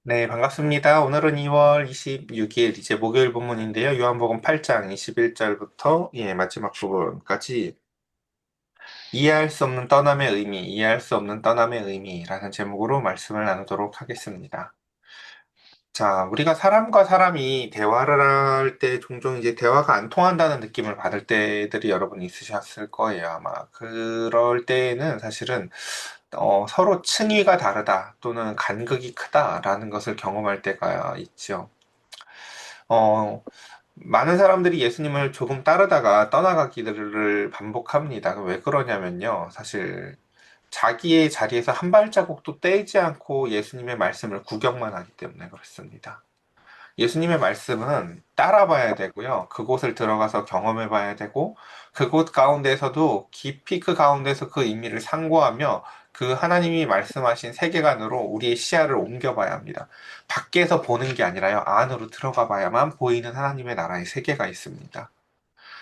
네, 반갑습니다. 오늘은 2월 26일, 이제 목요일 본문인데요. 요한복음 8장 21절부터, 마지막 부분까지 이해할 수 없는 떠남의 의미, 이해할 수 없는 떠남의 의미라는 제목으로 말씀을 나누도록 하겠습니다. 자, 우리가 사람과 사람이 대화를 할 때 종종 이제 대화가 안 통한다는 느낌을 받을 때들이 여러분 있으셨을 거예요, 아마. 그럴 때에는 사실은 서로 층위가 다르다 또는 간극이 크다라는 것을 경험할 때가 있죠. 어, 많은 사람들이 예수님을 조금 따르다가 떠나가기를 반복합니다. 왜 그러냐면요. 사실 자기의 자리에서 한 발자국도 떼지 않고 예수님의 말씀을 구경만 하기 때문에 그렇습니다. 예수님의 말씀은 따라봐야 되고요. 그곳을 들어가서 경험해 봐야 되고, 그곳 가운데서도 깊이 그 가운데서 그 의미를 상고하며 그 하나님이 말씀하신 세계관으로 우리의 시야를 옮겨봐야 합니다. 밖에서 보는 게 아니라요. 안으로 들어가 봐야만 보이는 하나님의 나라의 세계가 있습니다.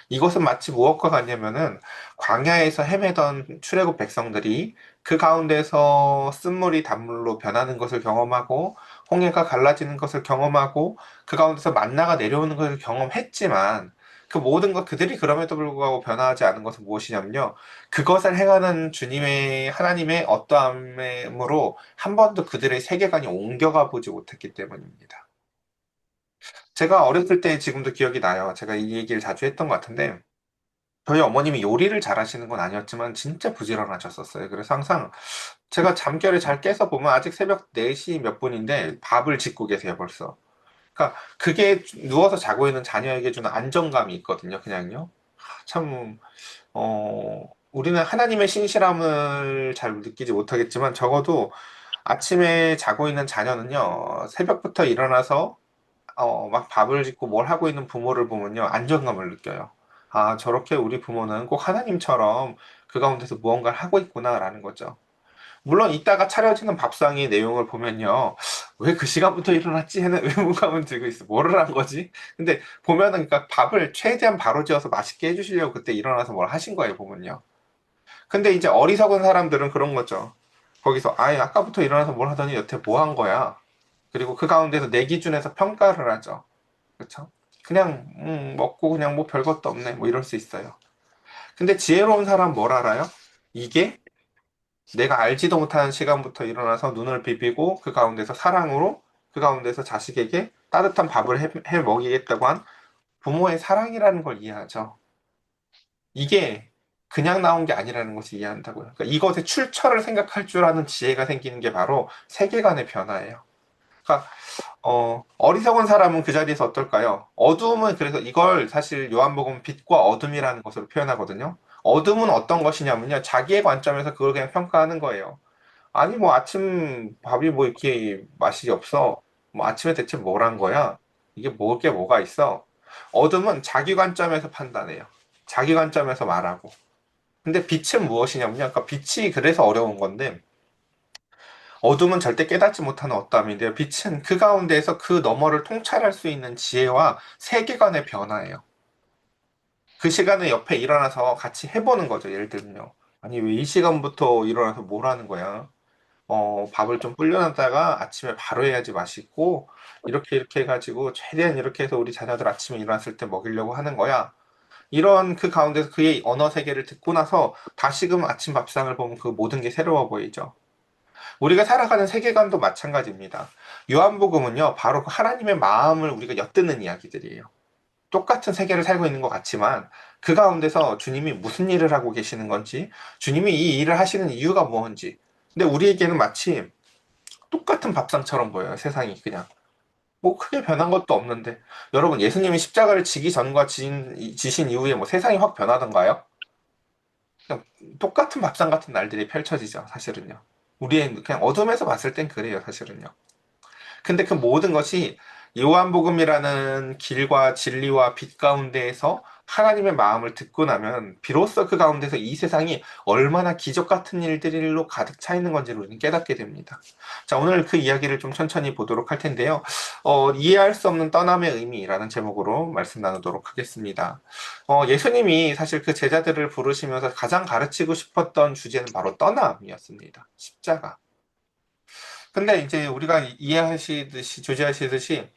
이것은 마치 무엇과 같냐면은 광야에서 헤매던 출애굽 백성들이 그 가운데서 쓴물이 단물로 변하는 것을 경험하고 홍해가 갈라지는 것을 경험하고 그 가운데서 만나가 내려오는 것을 경험했지만 그 모든 것 그들이 그럼에도 불구하고 변화하지 않은 것은 무엇이냐면요. 그것을 행하는 주님의 하나님의 어떠함으로 한 번도 그들의 세계관이 옮겨가 보지 못했기 때문입니다. 제가 어렸을 때 지금도 기억이 나요. 제가 이 얘기를 자주 했던 것 같은데 저희 어머님이 요리를 잘하시는 건 아니었지만 진짜 부지런하셨었어요. 그래서 항상 제가 잠결에 잘 깨서 보면 아직 새벽 4시 몇 분인데 밥을 짓고 계세요, 벌써. 그러니까 그게 누워서 자고 있는 자녀에게 주는 안정감이 있거든요, 그냥요. 참, 우리는 하나님의 신실함을 잘 느끼지 못하겠지만 적어도 아침에 자고 있는 자녀는요, 새벽부터 일어나서 막 밥을 짓고 뭘 하고 있는 부모를 보면요, 안정감을 느껴요. 아, 저렇게 우리 부모는 꼭 하나님처럼 그 가운데서 무언가를 하고 있구나라는 거죠. 물론 이따가 차려지는 밥상의 내용을 보면요, 왜 그 시간부터 일어났지? 하는 의문감은 들고 있어. 뭐를 한 거지? 근데 보면은 그러니까 밥을 최대한 바로 지어서 맛있게 해주시려고 그때 일어나서 뭘 하신 거예요, 보면요. 근데 이제 어리석은 사람들은 그런 거죠. 거기서 아예 아까부터 일어나서 뭘 하더니 여태 뭐 한 거야? 그리고 그 가운데서 내 기준에서 평가를 하죠. 그쵸? 그냥 먹고 그냥 뭐 별것도 없네 뭐 이럴 수 있어요. 근데 지혜로운 사람 뭘 알아요? 이게 내가 알지도 못하는 시간부터 일어나서 눈을 비비고 그 가운데서 사랑으로 그 가운데서 자식에게 따뜻한 밥을 해 먹이겠다고 한 부모의 사랑이라는 걸 이해하죠. 이게 그냥 나온 게 아니라는 것을 이해한다고요. 그러니까 이것의 출처를 생각할 줄 아는 지혜가 생기는 게 바로 세계관의 변화예요. 그러니까 어리석은 사람은 그 자리에서 어떨까요? 어두움은 그래서 이걸 사실 요한복음 빛과 어둠이라는 것으로 표현하거든요. 어둠은 어떤 것이냐면요. 자기의 관점에서 그걸 그냥 평가하는 거예요. 아니, 뭐 아침 밥이 뭐 이렇게 맛이 없어. 뭐 아침에 대체 뭘 한 거야? 이게 먹을 게 뭐가 있어? 어둠은 자기 관점에서 판단해요. 자기 관점에서 말하고. 근데 빛은 무엇이냐면요. 그러니까 빛이 그래서 어려운 건데 어둠은 절대 깨닫지 못하는 어떠함인데요. 빛은 그 가운데에서 그 너머를 통찰할 수 있는 지혜와 세계관의 변화예요. 그 시간에 옆에 일어나서 같이 해보는 거죠. 예를 들면요. 아니, 왜 이 시간부터 일어나서 뭘 하는 거야? 밥을 좀 불려놨다가 아침에 바로 해야지 맛있고, 이렇게 해가지고, 최대한 이렇게 해서 우리 자녀들 아침에 일어났을 때 먹이려고 하는 거야. 이런 그 가운데서 그의 언어 세계를 듣고 나서 다시금 아침 밥상을 보면 그 모든 게 새로워 보이죠. 우리가 살아가는 세계관도 마찬가지입니다. 요한복음은요, 바로 그 하나님의 마음을 우리가 엿듣는 이야기들이에요. 똑같은 세계를 살고 있는 것 같지만 그 가운데서 주님이 무슨 일을 하고 계시는 건지, 주님이 이 일을 하시는 이유가 무엇인지. 근데 우리에게는 마치 똑같은 밥상처럼 보여요, 세상이 그냥. 뭐 크게 변한 것도 없는데. 여러분, 예수님이 십자가를 지기 전과 지신 이후에 뭐 세상이 확 변하던가요? 그냥 똑같은 밥상 같은 날들이 펼쳐지죠, 사실은요. 우리의 그냥 어둠에서 봤을 땐 그래요, 사실은요. 근데 그 모든 것이 요한복음이라는 길과 진리와 빛 가운데에서 하나님의 마음을 듣고 나면 비로소 그 가운데서 이 세상이 얼마나 기적 같은 일들로 가득 차 있는 건지를 우리는 깨닫게 됩니다. 자, 오늘 그 이야기를 좀 천천히 보도록 할 텐데요. 이해할 수 없는 떠남의 의미라는 제목으로 말씀 나누도록 하겠습니다. 예수님이 사실 그 제자들을 부르시면서 가장 가르치고 싶었던 주제는 바로 떠남이었습니다. 십자가. 근데 이제 우리가 이해하시듯이, 조지하시듯이,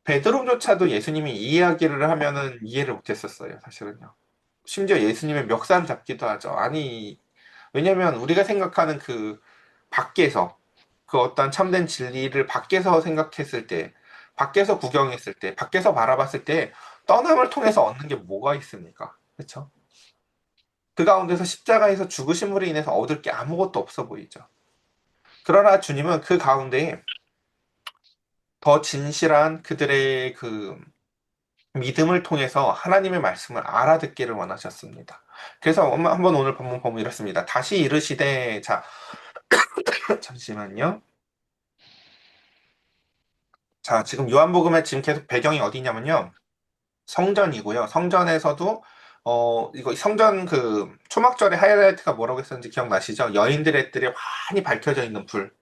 베드로조차도 예수님이 이 이야기를 하면은 이해를 못했었어요, 사실은요. 심지어 예수님의 멱살 잡기도 하죠. 아니, 왜냐면 우리가 생각하는 그 밖에서, 그 어떤 참된 진리를 밖에서 생각했을 때, 밖에서 구경했을 때, 밖에서 바라봤을 때, 떠남을 통해서 얻는 게 뭐가 있습니까? 그렇죠? 그 가운데서 십자가에서 죽으심으로 인해서 얻을 게 아무것도 없어 보이죠. 그러나 주님은 그 가운데에 더 진실한 그들의 그 믿음을 통해서 하나님의 말씀을 알아듣기를 원하셨습니다. 그래서 한번 오늘 본문 보면 이렇습니다. 다시 이르시되, 자, 잠시만요. 자, 지금 요한복음의 지금 계속 배경이 어디냐면요. 성전이고요. 성전에서도 이거 성전 그 초막절의 하이라이트가 뭐라고 했었는지 기억나시죠? 여인들의 뜰에 환히 밝혀져 있는 불.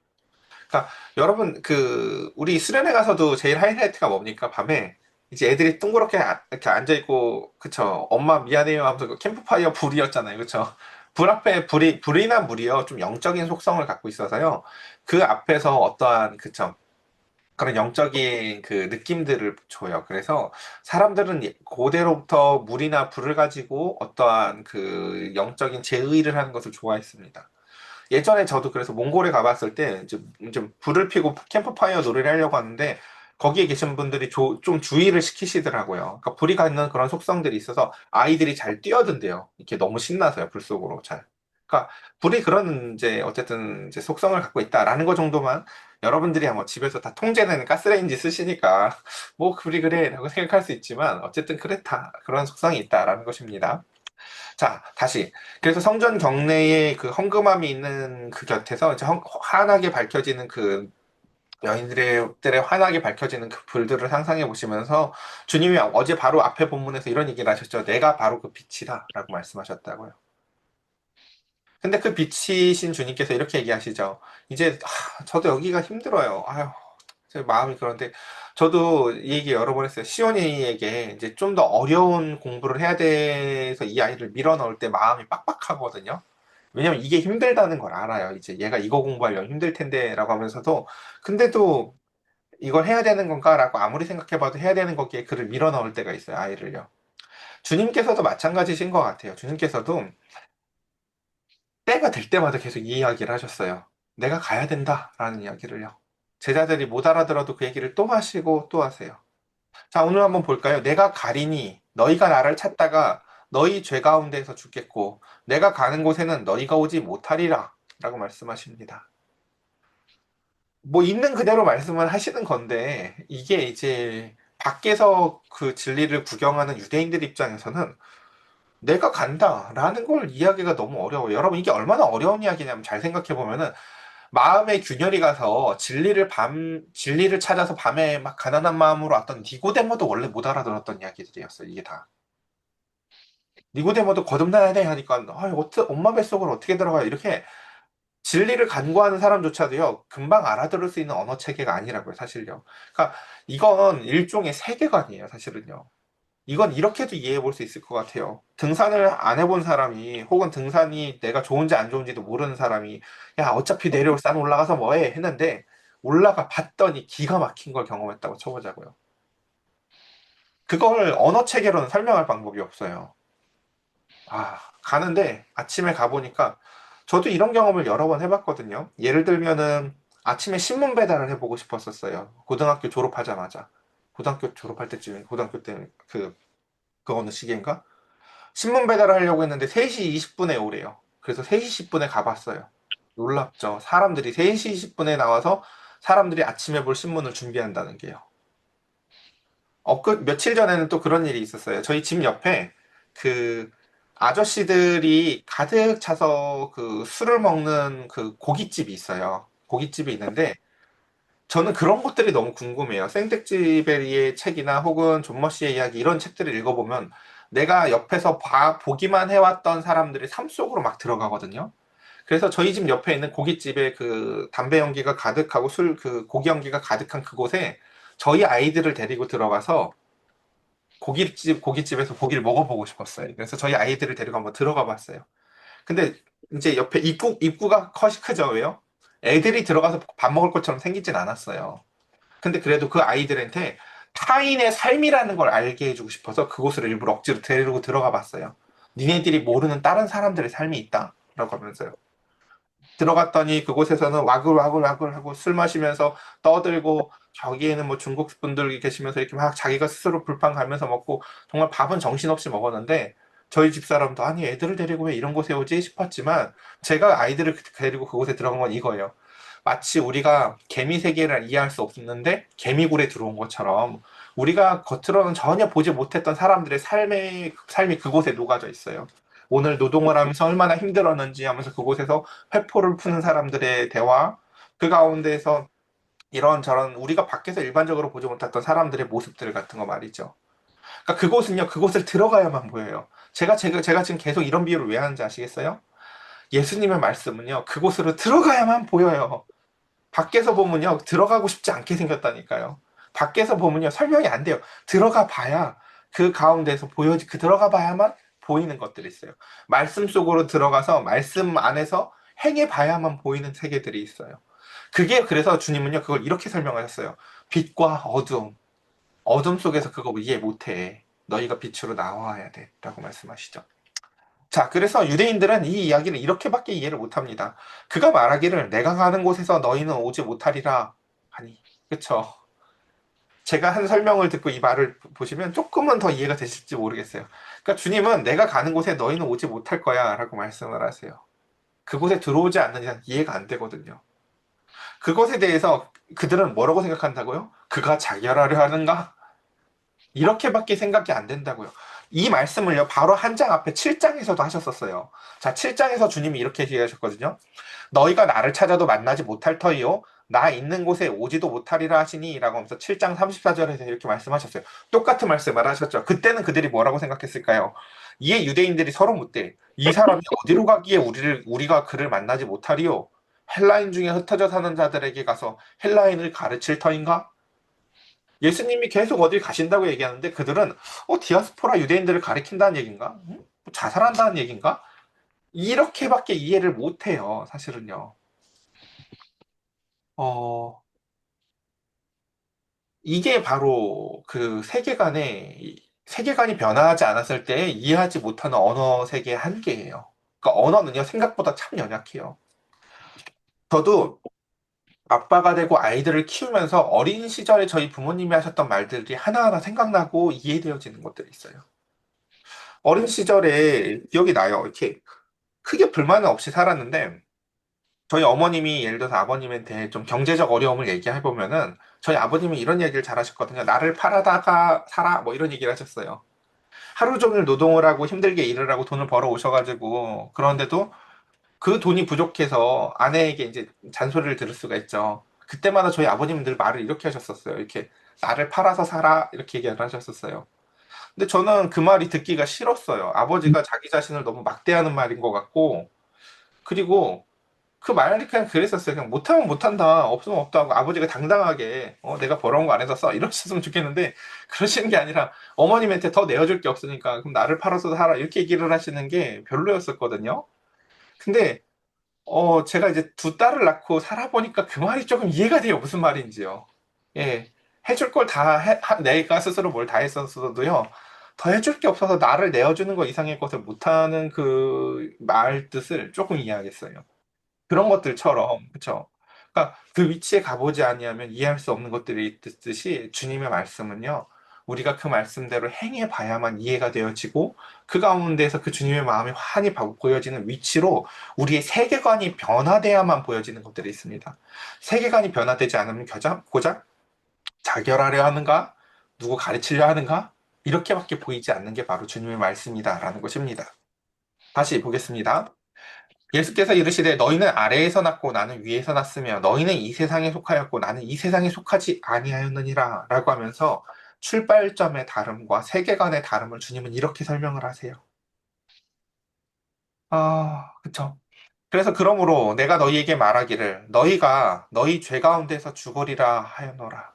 그러니까 여러분 그 우리 수련회 가서도 제일 하이라이트가 뭡니까? 밤에 이제 애들이 둥그렇게 이렇게 앉아 있고 그쵸? 엄마 미안해요 하면서 그 캠프파이어 불이었잖아요. 그쵸? 불 앞에 불이나 물이요. 좀 영적인 속성을 갖고 있어서요. 그 앞에서 어떠한 그쵸? 그런 영적인 그 느낌들을 줘요. 그래서 사람들은 고대로부터 물이나 불을 가지고 어떠한 그 영적인 제의를 하는 것을 좋아했습니다. 예전에 저도 그래서 몽골에 가봤을 때 이제 불을 피고 캠프파이어 놀이를 하려고 하는데 거기에 계신 분들이 좀 주의를 시키시더라고요. 그러니까 불이 갖는 그런 속성들이 있어서 아이들이 잘 뛰어든대요. 이렇게 너무 신나서요, 불 속으로 잘. 그러니까 불이 그런 이제 어쨌든 이제 속성을 갖고 있다라는 것 정도만 여러분들이 뭐 집에서 다 통제되는 가스레인지 쓰시니까 뭐 불이 그래라고 생각할 수 있지만 어쨌든 그렇다 그런 속성이 있다라는 것입니다. 자, 다시. 그래서 성전 경내에 그 헝금함이 있는 그 곁에서 이제 환하게 밝혀지는 그 여인들의 환하게 밝혀지는 그 불들을 상상해 보시면서 주님이 어제 바로 앞에 본문에서 이런 얘기를 하셨죠. 내가 바로 그 빛이다. 라고 말씀하셨다고요. 근데 그 빛이신 주님께서 이렇게 얘기하시죠. 이제, 저도 여기가 힘들어요. 아유, 제 마음이 그런데 저도 이 얘기 여러 번 했어요. 시온이에게 이제 좀 더 어려운 공부를 해야 돼서 이 아이를 밀어 넣을 때 마음이 빡빡하거든요. 왜냐면 이게 힘들다는 걸 알아요. 이제 얘가 이거 공부하려면 힘들 텐데라고 하면서도 근데도 이걸 해야 되는 건가라고 아무리 생각해봐도 해야 되는 거기에 그를 밀어 넣을 때가 있어요. 아이를요. 주님께서도 마찬가지신 것 같아요. 주님께서도 때가 될 때마다 계속 이 이야기를 하셨어요. 내가 가야 된다라는 이야기를요. 제자들이 못 알아들어도 그 얘기를 또 하시고 또 하세요. 자, 오늘 한번 볼까요? 내가 가리니 너희가 나를 찾다가 너희 죄 가운데에서 죽겠고 내가 가는 곳에는 너희가 오지 못하리라 라고 말씀하십니다. 뭐 있는 그대로 말씀을 하시는 건데 이게 이제 밖에서 그 진리를 구경하는 유대인들 입장에서는 내가 간다라는 걸 이야기가 너무 어려워요. 여러분 이게 얼마나 어려운 이야기냐면 잘 생각해 보면은 마음의 균열이 가서 진리를 찾아서 밤에 막 가난한 마음으로 왔던 니고데모도 원래 못 알아들었던 이야기들이었어요. 이게 다. 니고데모도 거듭나야 돼 하니까 엄마 뱃속으로 어떻게 들어가요? 이렇게 진리를 간구하는 사람조차도요 금방 알아들을 수 있는 언어 체계가 아니라고요, 사실요. 그러니까 이건 일종의 세계관이에요, 사실은요. 이건 이렇게도 이해해 볼 수 있을 것 같아요. 등산을 안 해본 사람이, 혹은 등산이 내가 좋은지 안 좋은지도 모르는 사람이, 야, 어차피 내려올 산 올라가서 뭐해? 했는데, 올라가 봤더니 기가 막힌 걸 경험했다고 쳐보자고요. 그걸 언어 체계로는 설명할 방법이 없어요. 가는데 아침에 가보니까, 저도 이런 경험을 여러 번 해봤거든요. 예를 들면은, 아침에 신문 배달을 해보고 싶었었어요. 고등학교 졸업하자마자. 고등학교 졸업할 때쯤에, 고등학교 때, 그 어느 시기인가? 신문 배달을 하려고 했는데 3시 20분에 오래요. 그래서 3시 10분에 가봤어요. 놀랍죠. 사람들이 3시 20분에 나와서 사람들이 아침에 볼 신문을 준비한다는 게요. 며칠 전에는 또 그런 일이 있었어요. 저희 집 옆에 그 아저씨들이 가득 차서 그 술을 먹는 그 고깃집이 있어요. 고깃집이 있는데 저는 그런 것들이 너무 궁금해요. 생텍쥐베리의 책이나 혹은 존 머시의 이야기 이런 책들을 읽어보면 내가 옆에서 보기만 해왔던 사람들의 삶 속으로 막 들어가거든요. 그래서 저희 집 옆에 있는 고깃집에 그 담배 연기가 가득하고 그 고기 연기가 가득한 그곳에 저희 아이들을 데리고 들어가서 고깃집에서 고기를 먹어보고 싶었어요. 그래서 저희 아이들을 데리고 한번 들어가 봤어요. 근데 이제 옆에 입구가 크죠, 왜요? 애들이 들어가서 밥 먹을 것처럼 생기진 않았어요. 근데 그래도 그 아이들한테 타인의 삶이라는 걸 알게 해주고 싶어서 그곳을 일부러 억지로 데리고 들어가 봤어요. 니네들이 모르는 다른 사람들의 삶이 있다. 라고 하면서요. 들어갔더니 그곳에서는 와글와글와글 하고 술 마시면서 떠들고 저기에는 뭐 중국 분들 계시면서 이렇게 막 자기가 스스로 불판 가면서 먹고 정말 밥은 정신없이 먹었는데 저희 집사람도 아니 애들을 데리고 왜 이런 곳에 오지 싶었지만 제가 아이들을 데리고 그곳에 들어간 건 이거예요. 마치 우리가 개미 세계를 이해할 수 없는데 개미굴에 들어온 것처럼 우리가 겉으로는 전혀 보지 못했던 사람들의 삶이 그곳에 녹아져 있어요. 오늘 노동을 하면서 얼마나 힘들었는지 하면서 그곳에서 회포를 푸는 사람들의 대화, 그 가운데에서 이런저런 우리가 밖에서 일반적으로 보지 못했던 사람들의 모습들 같은 거 말이죠. 그러니까 그곳은요, 그곳을 들어가야만 보여요. 제가 지금 계속 이런 비유를 왜 하는지 아시겠어요? 예수님의 말씀은요, 그곳으로 들어가야만 보여요. 밖에서 보면요, 들어가고 싶지 않게 생겼다니까요. 밖에서 보면요, 설명이 안 돼요. 들어가 봐야 그 가운데서 들어가 봐야만 보이는 것들이 있어요. 말씀 속으로 들어가서 말씀 안에서 행해 봐야만 보이는 세계들이 있어요. 그게 그래서 주님은요, 그걸 이렇게 설명하셨어요. 빛과 어둠, 어둠 속에서 그거 이해 못해. 너희가 빛으로 나와야 돼. 라고 말씀하시죠. 자, 그래서 유대인들은 이 이야기를 이렇게밖에 이해를 못합니다. 그가 말하기를 내가 가는 곳에서 너희는 오지 못하리라 하니. 그쵸? 제가 한 설명을 듣고 이 말을 보시면 조금은 더 이해가 되실지 모르겠어요. 그러니까 주님은 내가 가는 곳에 너희는 오지 못할 거야 라고 말씀을 하세요. 그곳에 들어오지 않는 이상 이해가 안 되거든요. 그것에 대해서 그들은 뭐라고 생각한다고요? 그가 자결하려 하는가? 이렇게밖에 생각이 안 된다고요. 이 말씀을요, 바로 한 장 앞에 7장에서도 하셨었어요. 자, 7장에서 주님이 이렇게 얘기하셨거든요. 너희가 나를 찾아도 만나지 못할 터이요. 나 있는 곳에 오지도 못하리라 하시니 라고 하면서 7장 34절에서 이렇게 말씀하셨어요. 똑같은 말씀을 하셨죠. 그때는 그들이 뭐라고 생각했을까요? 이에 유대인들이 서로 묻되 이 사람이 어디로 가기에 우리가 그를 만나지 못하리요? 헬라인 중에 흩어져 사는 자들에게 가서 헬라인을 가르칠 터인가? 예수님이 계속 어딜 가신다고 얘기하는데 그들은 디아스포라 유대인들을 가리킨다는 얘기인가? 자살한다는 얘기인가? 이렇게밖에 이해를 못해요, 사실은요. 어, 이게 바로 그 세계관이 변화하지 않았을 때 이해하지 못하는 언어 세계의 한계예요. 그러니까 언어는요, 생각보다 참 연약해요. 저도 아빠가 되고 아이들을 키우면서 어린 시절에 저희 부모님이 하셨던 말들이 하나하나 생각나고 이해되어지는 것들이 있어요. 어린 시절에 기억이 나요. 이렇게 크게 불만은 없이 살았는데 저희 어머님이 예를 들어서 아버님한테 좀 경제적 어려움을 얘기해보면은 저희 아버님이 이런 얘기를 잘 하셨거든요. 나를 팔아다가 살아 뭐 이런 얘기를 하셨어요. 하루 종일 노동을 하고 힘들게 일을 하고 돈을 벌어 오셔가지고 그런데도 그 돈이 부족해서 아내에게 이제 잔소리를 들을 수가 있죠. 그때마다 저희 아버님은 늘 말을 이렇게 하셨었어요. 이렇게 나를 팔아서 살아 이렇게 얘기를 하셨었어요. 근데 저는 그 말이 듣기가 싫었어요. 아버지가 자기 자신을 너무 막대하는 말인 것 같고 그리고 그 말이 그냥 그랬었어요. 그냥 못하면 못한다. 없으면 없다 하고 아버지가 당당하게 내가 벌어온 거 안 해서 써. 이러셨으면 좋겠는데 그러시는 게 아니라 어머님한테 더 내어줄 게 없으니까 그럼 나를 팔아서 살아. 이렇게 얘기를 하시는 게 별로였었거든요. 근데 제가 이제 두 딸을 낳고 살아보니까 그 말이 조금 이해가 돼요. 무슨 말인지요. 예. 해줄 걸 내가 스스로 뭘 다 했었어도요. 더 해줄 게 없어서 나를 내어주는 거 이상의 것을 못하는 그 말 뜻을 조금 이해하겠어요. 그런 것들처럼 그쵸? 그러니까 그 위치에 가보지 아니하면 이해할 수 없는 것들이 있듯이 주님의 말씀은요. 우리가 그 말씀대로 행해 봐야만 이해가 되어지고 그 가운데서 그 주님의 마음이 환히 보여지는 위치로 우리의 세계관이 변화돼야만 보여지는 것들이 있습니다. 세계관이 변화되지 않으면 고작 자결하려 하는가? 누구 가르치려 하는가? 이렇게밖에 보이지 않는 게 바로 주님의 말씀이다라는 것입니다. 다시 보겠습니다. 예수께서 이르시되 너희는 아래에서 났고 나는 위에서 났으며 너희는 이 세상에 속하였고 나는 이 세상에 속하지 아니하였느니라 라고 하면서 출발점의 다름과 세계관의 다름을 주님은 이렇게 설명을 하세요. 그쵸. 그래서 그러므로 내가 너희에게 말하기를 너희가 너희 죄 가운데서 죽으리라 하였노라.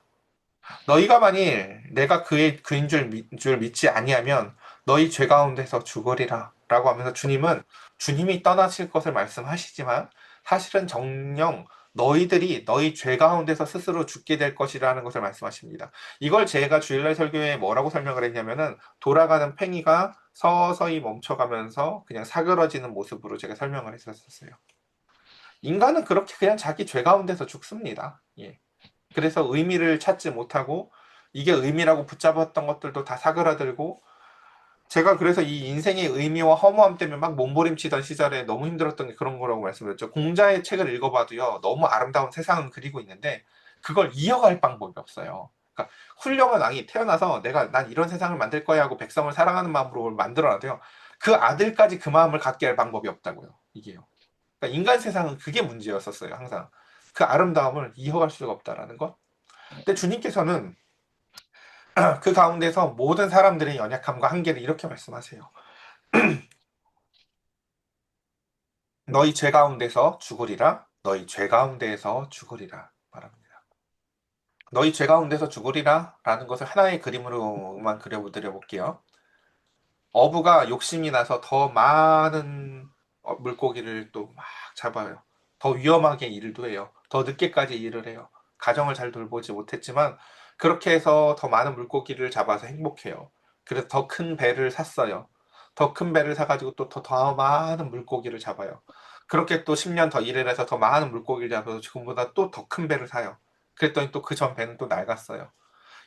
너희가 만일 내가 그인 줄 믿지 아니하면 너희 죄 가운데서 죽으리라 라고 하면서 주님은 주님이 떠나실 것을 말씀하시지만 사실은 정령 너희들이 너희 죄 가운데서 스스로 죽게 될 것이라는 것을 말씀하십니다. 이걸 제가 주일날 설교에 뭐라고 설명을 했냐면은 돌아가는 팽이가 서서히 멈춰가면서 그냥 사그러지는 모습으로 제가 설명을 했었어요. 인간은 그렇게 그냥 자기 죄 가운데서 죽습니다. 예. 그래서 의미를 찾지 못하고 이게 의미라고 붙잡았던 것들도 다 사그라들고 제가 그래서 이 인생의 의미와 허무함 때문에 막 몸부림치던 시절에 너무 힘들었던 게 그런 거라고 말씀드렸죠. 공자의 책을 읽어봐도요, 너무 아름다운 세상은 그리고 있는데 그걸 이어갈 방법이 없어요. 그러니까 훌륭한 왕이 태어나서 내가 난 이런 세상을 만들 거야 하고 백성을 사랑하는 마음으로 만들어놔도요, 그 아들까지 그 마음을 갖게 할 방법이 없다고요. 이게요. 그러니까 인간 세상은 그게 문제였었어요. 항상 그 아름다움을 이어갈 수가 없다라는 것. 근데 주님께서는 그 가운데서 모든 사람들의 연약함과 한계를 이렇게 말씀하세요. 너희 죄 가운데서 죽으리라. 너희 죄 가운데에서 죽으리라 말합니다. 너희 죄 가운데서 죽으리라 라는 것을 하나의 그림으로만 그려드려 볼게요. 어부가 욕심이 나서 더 많은 물고기를 또 막 잡아요. 더 위험하게 일도 해요. 더 늦게까지 일을 해요. 가정을 잘 돌보지 못했지만 그렇게 해서 더 많은 물고기를 잡아서 행복해요. 그래서 더 큰 배를 샀어요. 더 큰 배를 사가지고 또 더 많은 물고기를 잡아요. 그렇게 또 10년 더 일을 해서 더 많은 물고기를 잡아서 지금보다 또 더 큰 배를 사요. 그랬더니 또 그 전 배는 또 낡았어요.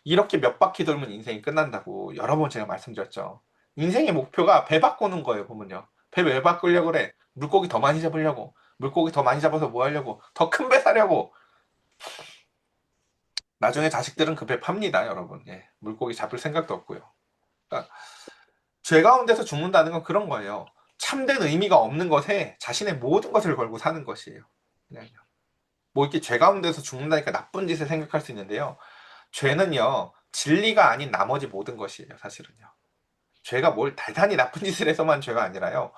이렇게 몇 바퀴 돌면 인생이 끝난다고 여러 번 제가 말씀드렸죠. 인생의 목표가 배 바꾸는 거예요, 보면요. 배 왜 바꾸려고 그래? 물고기 더 많이 잡으려고. 물고기 더 많이 잡아서 뭐 하려고? 더 큰 배 사려고. 나중에 자식들은 그 배 팝니다, 여러분. 예. 물고기 잡을 생각도 없고요. 그러니까 죄 가운데서 죽는다는 건 그런 거예요. 참된 의미가 없는 것에 자신의 모든 것을 걸고 사는 것이에요. 그냥요. 뭐 이렇게 죄 가운데서 죽는다니까 나쁜 짓을 생각할 수 있는데요. 죄는요, 진리가 아닌 나머지 모든 것이에요, 사실은요. 죄가 뭘 대단히 나쁜 짓을 해서만 죄가 아니라요.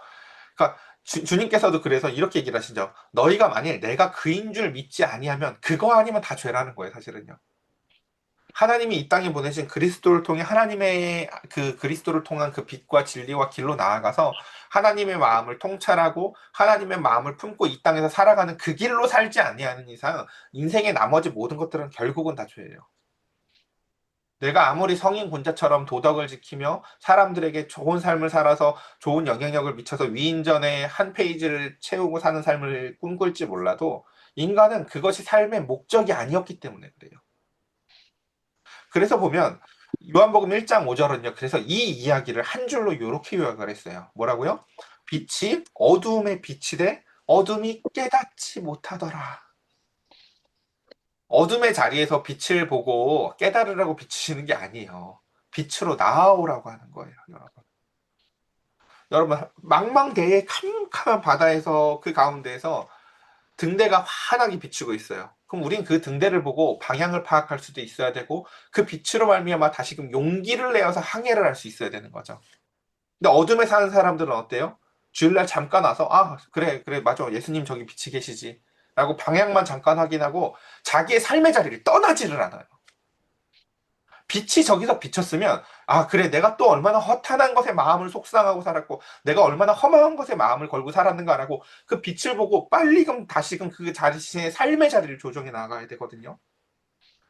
그러니까 주님께서도 그래서 이렇게 얘기를 하시죠. 너희가 만일 내가 그인 줄 믿지 아니하면 그거 아니면 다 죄라는 거예요, 사실은요. 하나님이 이 땅에 보내신 그리스도를 통해 하나님의 그 그리스도를 통한 그 빛과 진리와 길로 나아가서 하나님의 마음을 통찰하고 하나님의 마음을 품고 이 땅에서 살아가는 그 길로 살지 아니하는 이상 인생의 나머지 모든 것들은 결국은 다 죄예요. 내가 아무리 성인 군자처럼 도덕을 지키며 사람들에게 좋은 삶을 살아서 좋은 영향력을 미쳐서 위인전에 한 페이지를 채우고 사는 삶을 꿈꿀지 몰라도 인간은 그것이 삶의 목적이 아니었기 때문에 그래요. 그래서 보면 요한복음 1장 5절은요. 그래서 이 이야기를 한 줄로 이렇게 요약을 했어요. 뭐라고요? 빛이 어두움에 비치되 어둠이 깨닫지 못하더라. 어둠의 자리에서 빛을 보고 깨달으라고 비추시는 게 아니에요. 빛으로 나아오라고 하는 거예요, 여러분. 여러분, 망망대해 캄캄한 바다에서 그 가운데에서 등대가 환하게 비추고 있어요. 그럼 우린 그 등대를 보고 방향을 파악할 수도 있어야 되고 그 빛으로 말미암아 다시금 용기를 내어서 항해를 할 수 있어야 되는 거죠. 근데 어둠에 사는 사람들은 어때요? 주일날 잠깐 와서 아 그래 그래 맞아 예수님 저기 빛이 계시지 라고 방향만 잠깐 확인하고 자기의 삶의 자리를 떠나지를 않아요. 빛이 저기서 비쳤으면 아 그래 내가 또 얼마나 허탄한 것에 마음을 속상하고 살았고 내가 얼마나 험한 것에 마음을 걸고 살았는가라고 그 빛을 보고 빨리금 다시금 그 자신의 삶의 자리를 조정해 나가야 되거든요.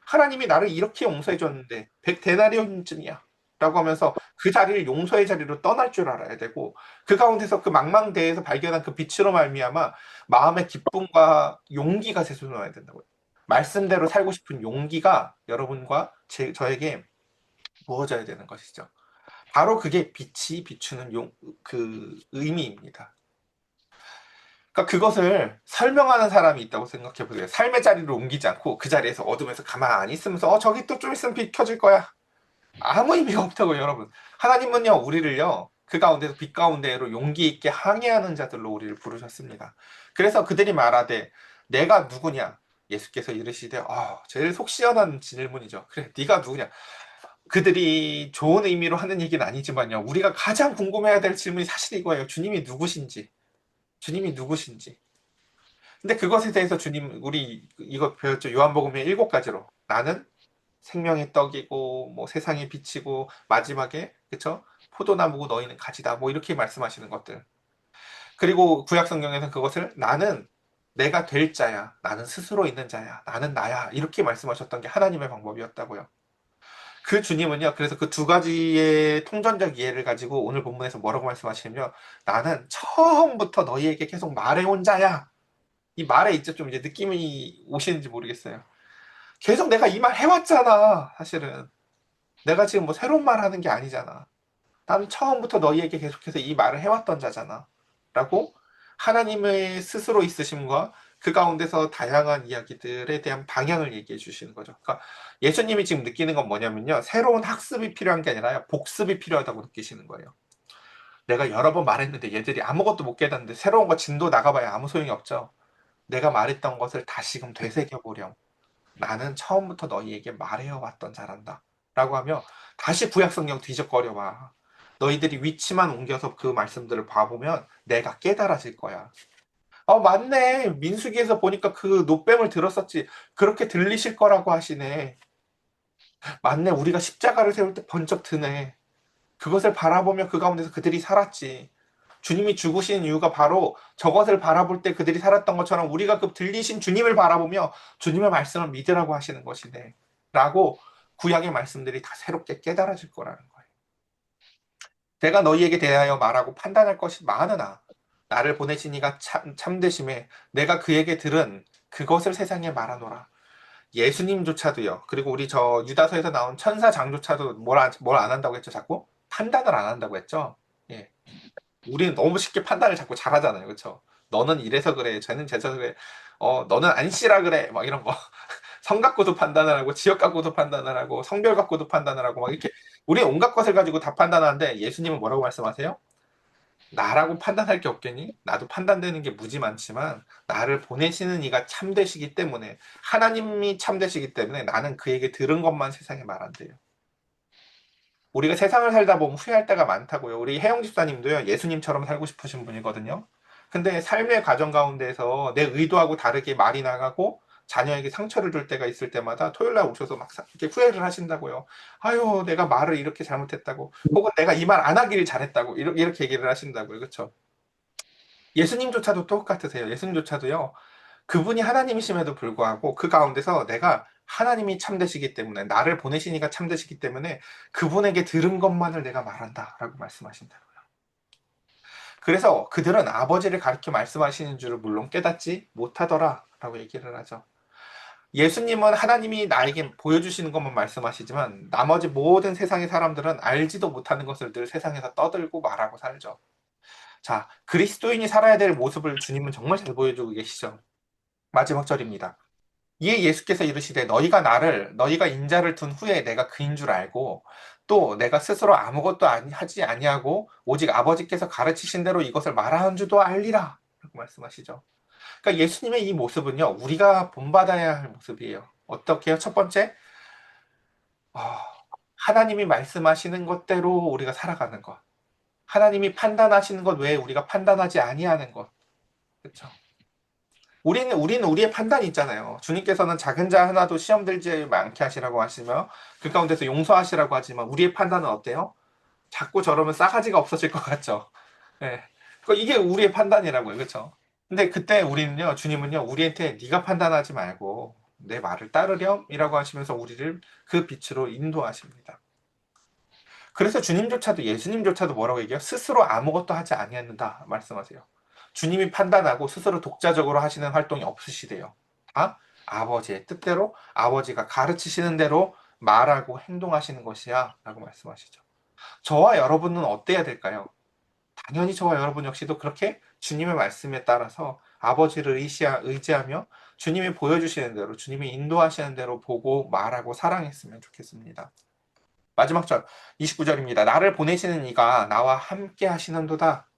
하나님이 나를 이렇게 용서해 줬는데 100데나리온쯤이야 라고 하면서 그 자리를 용서의 자리로 떠날 줄 알아야 되고 그 가운데서 그 망망대해에서 발견한 그 빛으로 말미암아 마음의 기쁨과 용기가 샘솟아야 된다고요. 말씀대로 살고 싶은 용기가 여러분과 저에게 부어져야 되는 것이죠. 바로 그게 빛이 비추는 그 의미입니다. 그러니까 그것을 설명하는 사람이 있다고 생각해 보세요. 삶의 자리로 옮기지 않고 그 자리에서 어둠에서 가만히 있으면서 저기 또 좀 있으면 빛 켜질 거야. 아무 의미가 없다고요, 여러분. 하나님은요, 우리를요, 그 가운데서 빛 가운데로 용기 있게 항해하는 자들로 우리를 부르셨습니다. 그래서 그들이 말하되 내가 누구냐? 예수께서 이르시되 제일 속 시원한 질문이죠. 그래, 네가 누구냐? 그들이 좋은 의미로 하는 얘기는 아니지만요. 우리가 가장 궁금해야 될 질문이 사실 이거예요. 주님이 누구신지. 주님이 누구신지. 근데 그것에 대해서 주님, 우리 이거 배웠죠. 요한복음의 7가지로. 나는 생명의 떡이고, 뭐 세상의 빛이고, 마지막에, 그쵸? 포도나무고 너희는 가지다. 뭐 이렇게 말씀하시는 것들. 그리고 구약 성경에서는 그것을 나는 내가 될 자야. 나는 스스로 있는 자야. 나는 나야. 이렇게 말씀하셨던 게 하나님의 방법이었다고요. 그 주님은요, 그래서 그 두 가지의 통전적 이해를 가지고 오늘 본문에서 뭐라고 말씀하시냐면, 나는 처음부터 너희에게 계속 말해온 자야. 이 말에 이제 좀 이제 느낌이 오시는지 모르겠어요. 계속 내가 이 말 해왔잖아, 사실은. 내가 지금 뭐 새로운 말 하는 게 아니잖아. 나는 처음부터 너희에게 계속해서 이 말을 해왔던 자잖아. 라고 하나님의 스스로 있으심과 그 가운데서 다양한 이야기들에 대한 방향을 얘기해 주시는 거죠. 그러니까 예수님이 지금 느끼는 건 뭐냐면요. 새로운 학습이 필요한 게 아니라 복습이 필요하다고 느끼시는 거예요. 내가 여러 번 말했는데 얘들이 아무것도 못 깨닫는데 새로운 거 진도 나가봐야 아무 소용이 없죠. 내가 말했던 것을 다시금 되새겨보렴. 나는 처음부터 너희에게 말해왔던 자란다. 라고 하며 다시 구약성경 뒤적거려 봐. 너희들이 위치만 옮겨서 그 말씀들을 봐보면 내가 깨달아질 거야. 맞네. 민수기에서 보니까 그 노뱀을 들었었지. 그렇게 들리실 거라고 하시네. 맞네. 우리가 십자가를 세울 때 번쩍 드네. 그것을 바라보며 그 가운데서 그들이 살았지. 주님이 죽으신 이유가 바로 저것을 바라볼 때 그들이 살았던 것처럼 우리가 그 들리신 주님을 바라보며 주님의 말씀을 믿으라고 하시는 것이네. 라고 구약의 말씀들이 다 새롭게 깨달아질 거라는 거예요. 내가 너희에게 대하여 말하고 판단할 것이 많으나 나를 보내신 이가 참되심에 내가 그에게 들은 그것을 세상에 말하노라. 예수님조차도요. 그리고 우리 저 유다서에서 나온 천사장조차도 뭘 안 한다고 했죠? 자꾸 판단을 안 한다고 했죠. 예. 우리는 너무 쉽게 판단을 자꾸 잘하잖아요. 그렇죠? 너는 이래서 그래. 쟤는 쟤서 그래. 너는 안씨라 그래. 막 이런 거. 성 갖고도 판단을 하고 지역 갖고도 판단을 하고 성별 갖고도 판단을 하고 막 이렇게 우리 온갖 것을 가지고 다 판단하는데 예수님은 뭐라고 말씀하세요? 나라고 판단할 게 없겠니? 나도 판단되는 게 무지 많지만 나를 보내시는 이가 참되시기 때문에 하나님이 참되시기 때문에 나는 그에게 들은 것만 세상에 말한대요. 우리가 세상을 살다 보면 후회할 때가 많다고요. 우리 혜영 집사님도요. 예수님처럼 살고 싶으신 분이거든요. 근데 삶의 과정 가운데서 내 의도하고 다르게 말이 나가고 자녀에게 상처를 줄 때가 있을 때마다 토요일 날 오셔서 막 이렇게 후회를 하신다고요. 아유, 내가 말을 이렇게 잘못했다고. 혹은 내가 이 말 안 하기를 잘했다고. 이렇게 얘기를 하신다고요. 그렇죠? 예수님조차도 똑같으세요. 예수님조차도요. 그분이 하나님이심에도 불구하고 그 가운데서 내가 하나님이 참되시기 때문에 나를 보내시니까 참되시기 때문에 그분에게 들은 것만을 내가 말한다라고 말씀하신다고요. 그래서 그들은 아버지를 가리켜 말씀하시는 줄을 물론 깨닫지 못하더라라고 얘기를 하죠. 예수님은 하나님이 나에게 보여주시는 것만 말씀하시지만 나머지 모든 세상의 사람들은 알지도 못하는 것을 늘 세상에서 떠들고 말하고 살죠. 자, 그리스도인이 살아야 될 모습을 주님은 정말 잘 보여주고 계시죠. 마지막 절입니다. 이에 예수께서 이르시되 너희가 인자를 둔 후에 내가 그인 줄 알고 또 내가 스스로 아무것도 하지 아니하고 오직 아버지께서 가르치신 대로 이것을 말하는 줄도 알리라 라고 말씀하시죠. 그러니까 예수님의 이 모습은요 우리가 본받아야 할 모습이에요. 어떻게요? 첫 번째, 하나님이 말씀하시는 것대로 우리가 살아가는 것. 하나님이 판단하시는 것 외에 우리가 판단하지 아니하는 것. 그렇죠? 우리는 우리의 판단이 있잖아요. 주님께서는 작은 자 하나도 시험 들지 않게 하시라고 하시며 그 가운데서 용서하시라고 하지만 우리의 판단은 어때요? 자꾸 저러면 싸가지가 없어질 것 같죠. 예. 이게 우리의 판단이라고요. 그렇죠? 근데 그때 우리는요, 주님은요, 우리한테 네가 판단하지 말고 내 말을 따르렴이라고 하시면서 우리를 그 빛으로 인도하십니다. 그래서 주님조차도 예수님조차도 뭐라고 얘기해요? 스스로 아무것도 하지 아니했는다 말씀하세요. 주님이 판단하고 스스로 독자적으로 하시는 활동이 없으시대요. 다 아버지의 뜻대로 아버지가 가르치시는 대로 말하고 행동하시는 것이야 라고 말씀하시죠. 저와 여러분은 어때야 될까요? 당연히 저와 여러분 역시도 그렇게 주님의 말씀에 따라서 아버지를 의지하며 주님이 보여주시는 대로 주님이 인도하시는 대로 보고 말하고 사랑했으면 좋겠습니다. 마지막 절 29절입니다. 나를 보내시는 이가 나와 함께 하시는도다.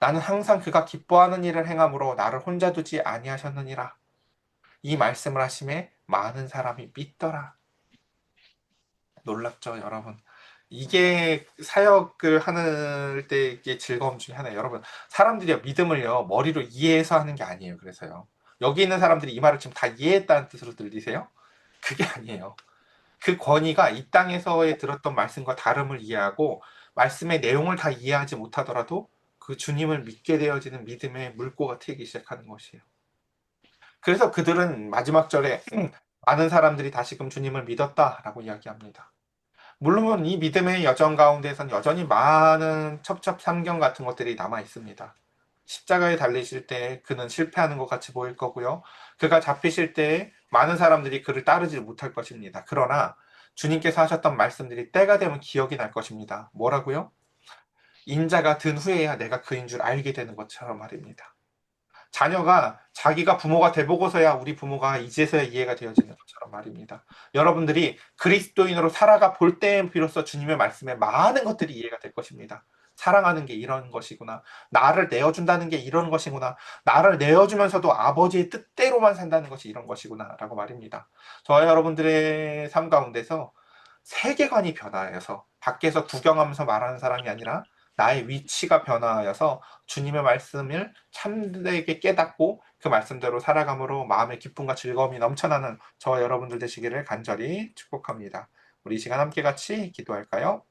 나는 항상 그가 기뻐하는 일을 행함으로 나를 혼자 두지 아니하셨느니라. 이 말씀을 하심에 많은 사람이 믿더라. 놀랍죠, 여러분. 이게 사역을 하는 때의 즐거움 중에 하나예요. 여러분, 사람들이 믿음을요, 머리로 이해해서 하는 게 아니에요. 그래서요. 여기 있는 사람들이 이 말을 지금 다 이해했다는 뜻으로 들리세요? 그게 아니에요. 그 권위가 이 땅에서의 들었던 말씀과 다름을 이해하고 말씀의 내용을 다 이해하지 못하더라도 그 주님을 믿게 되어지는 믿음의 물꼬가 트이기 시작하는 것이에요. 그래서 그들은 마지막 절에 많은 사람들이 다시금 주님을 믿었다라고 이야기합니다. 물론 이 믿음의 여정 가운데선 여전히 많은 첩첩산경 같은 것들이 남아 있습니다. 십자가에 달리실 때 그는 실패하는 것 같이 보일 거고요. 그가 잡히실 때 많은 사람들이 그를 따르지 못할 것입니다. 그러나 주님께서 하셨던 말씀들이 때가 되면 기억이 날 것입니다. 뭐라고요? 인자가 든 후에야 내가 그인 줄 알게 되는 것처럼 말입니다. 자녀가 자기가 부모가 돼보고서야 우리 부모가 이제서야 이해가 되어지는 것처럼 말입니다. 여러분들이 그리스도인으로 살아가 볼 때 비로소 주님의 말씀에 많은 것들이 이해가 될 것입니다. 사랑하는 게 이런 것이구나. 나를 내어준다는 게 이런 것이구나. 나를 내어주면서도 아버지의 뜻대로만 산다는 것이 이런 것이구나. 라고 말입니다. 저와 여러분들의 삶 가운데서 세계관이 변화해서 밖에서 구경하면서 말하는 사람이 아니라 나의 위치가 변화하여서 주님의 말씀을 참되게 깨닫고 그 말씀대로 살아감으로 마음의 기쁨과 즐거움이 넘쳐나는 저와 여러분들 되시기를 간절히 축복합니다. 우리 이 시간 함께 같이 기도할까요?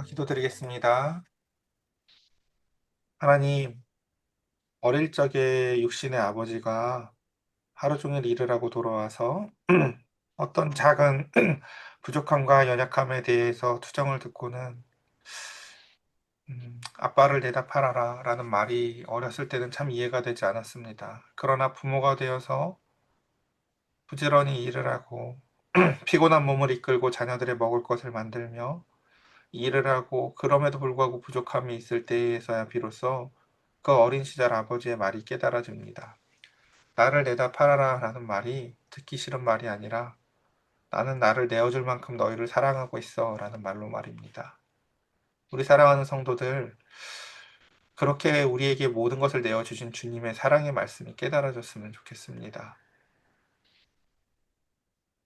제가 기도드리겠습니다. 하나님, 어릴 적에 육신의 아버지가 하루 종일 일을 하고 돌아와서 어떤 작은 부족함과 연약함에 대해서 투정을 듣고는 아빠를 내다 팔아라 라는 말이 어렸을 때는 참 이해가 되지 않았습니다. 그러나 부모가 되어서 부지런히 일을 하고 피곤한 몸을 이끌고 자녀들의 먹을 것을 만들며 일을 하고 그럼에도 불구하고 부족함이 있을 때에서야 비로소 그 어린 시절 아버지의 말이 깨달아집니다. 나를 내다 팔아라 라는 말이 듣기 싫은 말이 아니라 나는 나를 내어줄 만큼 너희를 사랑하고 있어 라는 말로 말입니다. 우리 사랑하는 성도들, 그렇게 우리에게 모든 것을 내어주신 주님의 사랑의 말씀이 깨달아졌으면 좋겠습니다.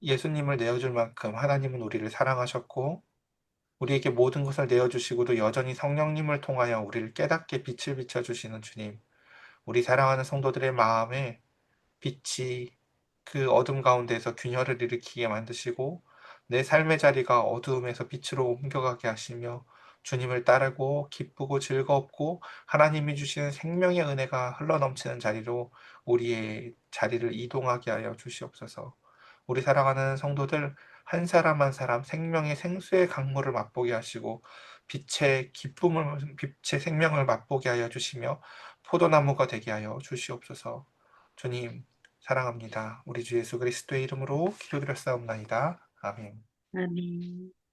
예수님을 내어줄 만큼 하나님은 우리를 사랑하셨고, 우리에게 모든 것을 내어주시고도 여전히 성령님을 통하여 우리를 깨닫게 빛을 비춰주시는 주님, 우리 사랑하는 성도들의 마음에 빛이 그 어둠 가운데서 균열을 일으키게 만드시고 내 삶의 자리가 어두움에서 빛으로 옮겨가게 하시며 주님을 따르고 기쁘고 즐겁고 하나님이 주시는 생명의 은혜가 흘러넘치는 자리로 우리의 자리를 이동하게 하여 주시옵소서. 우리 사랑하는 성도들 한 사람 한 사람 생명의 생수의 강물을 맛보게 하시고 빛의 생명을 맛보게 하여 주시며 포도나무가 되게 하여 주시옵소서. 주님 사랑합니다. 우리 주 예수 그리스도의 이름으로 기도드렸사옵나이다. 아멘. 아멘.